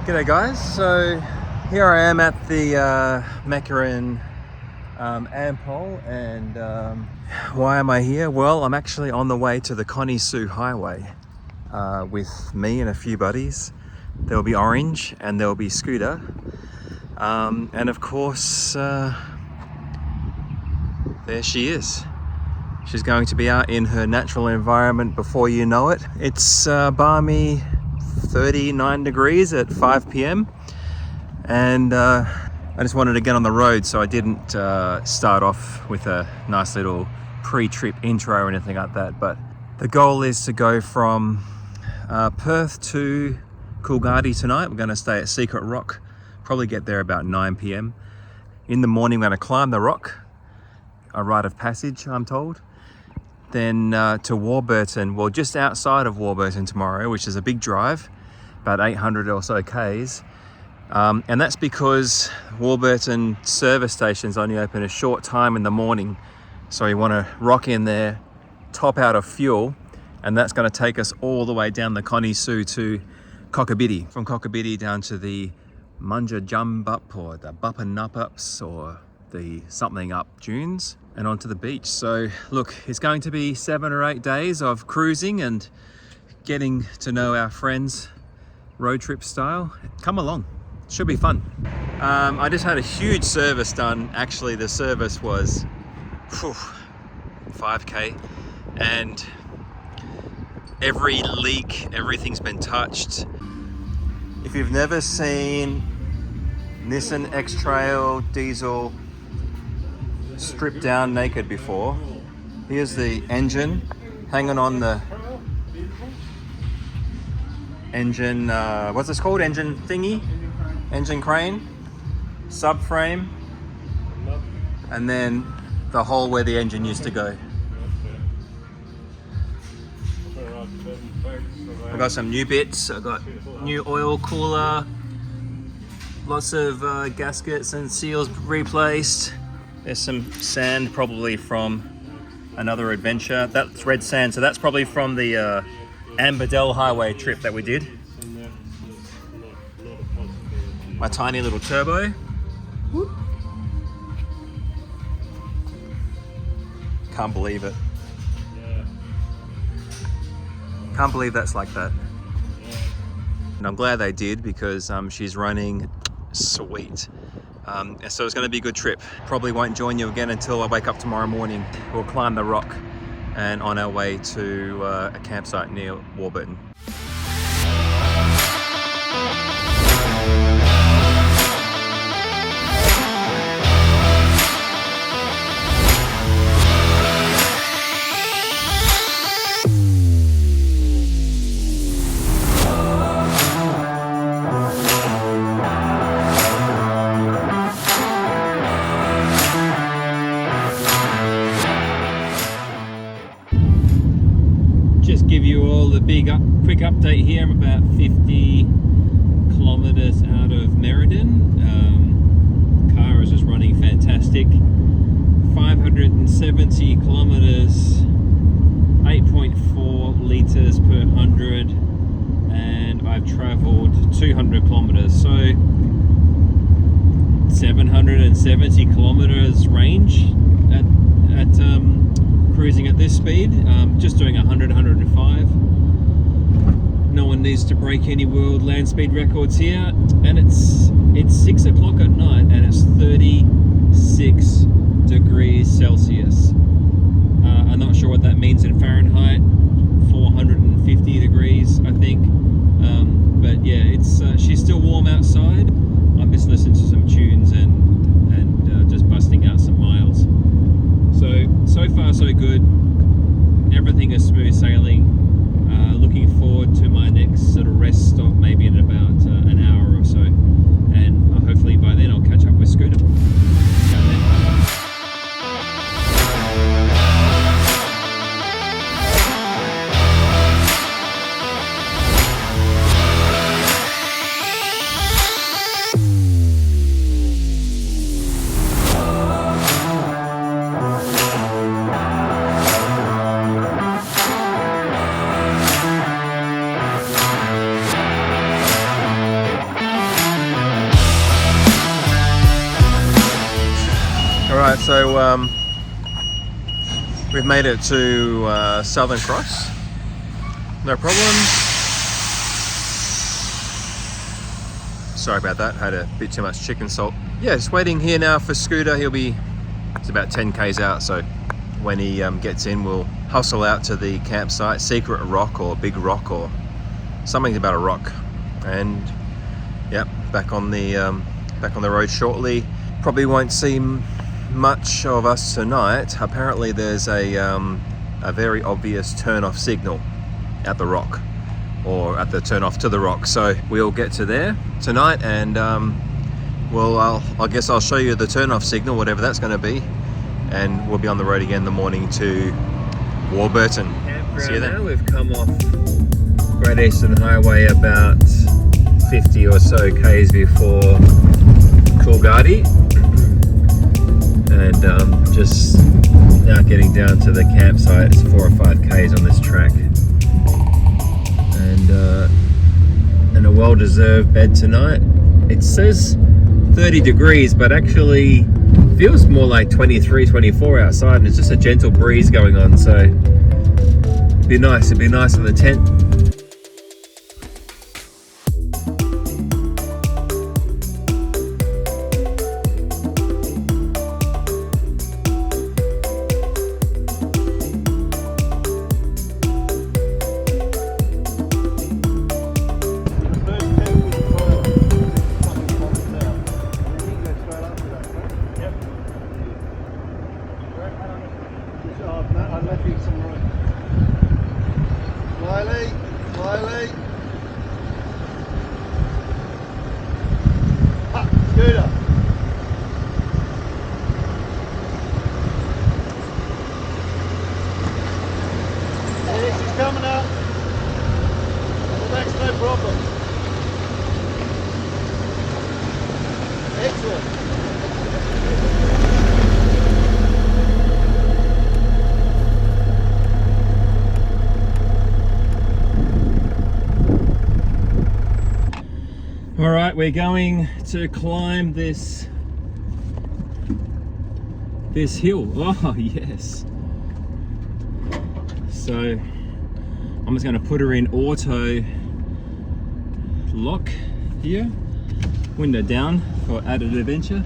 G'day guys, so here I am at the Meccarin Ampol, and why am I here? Well, I'm actually on the way to the Connie Sue Highway with me and a few buddies. There'll be Orange and there'll be Scooter, and of course there she is. She's going to be out in her natural environment before you know it. It's balmy 39 degrees at 5 p.m. and I just wanted to get on the road, so I didn't start off with a nice little pre-trip intro or anything like that. But the goal is to go from Perth to Coolgardie tonight. We're going to stay at Secret Rock, probably get there about 9 p.m. In the morning, we're going to climb the rock, a rite of passage, I'm told. Then to Warburton, well, just outside of Warburton tomorrow, which is a big drive, about 800 or so Ks. And that's because Warburton service stations only open a short time in the morning. So you want to rock in there, top out of fuel, and that's going to take us all the way down the Connie Sue to Cockabiddy. From Cockabiddy down to the Munja Jump Up, or the Buppanup Ups, or the something up dunes, and onto the beach. So look, it's going to be 7 or 8 days of cruising and getting to know our friends road trip style. Come along, should be fun. I just had a huge service done. Actually, the service was 5k, and every leak, everything's been touched. If you've never seen Nissan X-Trail diesel stripped down naked before, here's the engine hanging on the engine, what's this called? Engine thingy? Engine crane, subframe, and then the hole where the engine used to go. I got some new bits. I got new oil cooler, lots of gaskets and seals replaced. There's some sand, probably from another adventure. That's red sand, so that's probably from the Amberdell Highway trip that we did. My tiny little turbo. Whoop. Can't believe it. Can't believe that's like that. And I'm glad they did, because she's running sweet. So it's going to be a good trip. Probably won't join you again until I wake up tomorrow morning. We'll climb the rock and on our way to a campsite near Warburton. Give you all the quick update here. I'm about 50 kilometers out of Meriden. Car is just running fantastic. 570 kilometers, 8.4 liters per 100, and I've traveled 200 kilometers, so 770 kilometers range at cruising at this speed. Just doing 100, 105. No one needs to break any world land speed records here, and it's 6 o'clock at night and it's 36 degrees Celsius. I'm not sure what that means in Fahrenheit. 450 degrees, I think. But yeah, it's she's still warm outside. I'm just listening to some tunes and just busting out some miles. So far so good. Everything is smooth sailing. Looking forward to my next sort of rest stop, maybe in about an hour or so, and hopefully by then I'll catch up with Scooter. Alright, so we've made it to Southern Cross. No problem. Sorry about that, had a bit too much chicken salt. Yeah, just waiting here now for Scooter. It's about 10 k's out, so when he gets in, we'll hustle out to the campsite, Secret Rock or Big Rock or something about a rock. And yeah, back on the road shortly. Probably won't see much of us tonight. Apparently there's a very obvious turn-off signal at the rock, or at the turn-off to the rock. So we'll get to there tonight, and well, I guess I'll show you the turn-off signal, whatever that's going to be, and we'll be on the road again in the morning to Warburton. See you then. Now we've come off Great Eastern Highway about 50 or so k's before Coolgardie, and just now getting down to the campsite. It's 4 or 5 k's on this track, and a well-deserved bed tonight. It says 30 degrees, but actually feels more like 23, 24 outside, and it's just a gentle breeze going on, so it'd be nice in the tent. Coming up. That's no problem. Excellent. All right, we're going to climb this hill. Oh yes. So I'm just going to put her in auto lock here, window down for added adventure.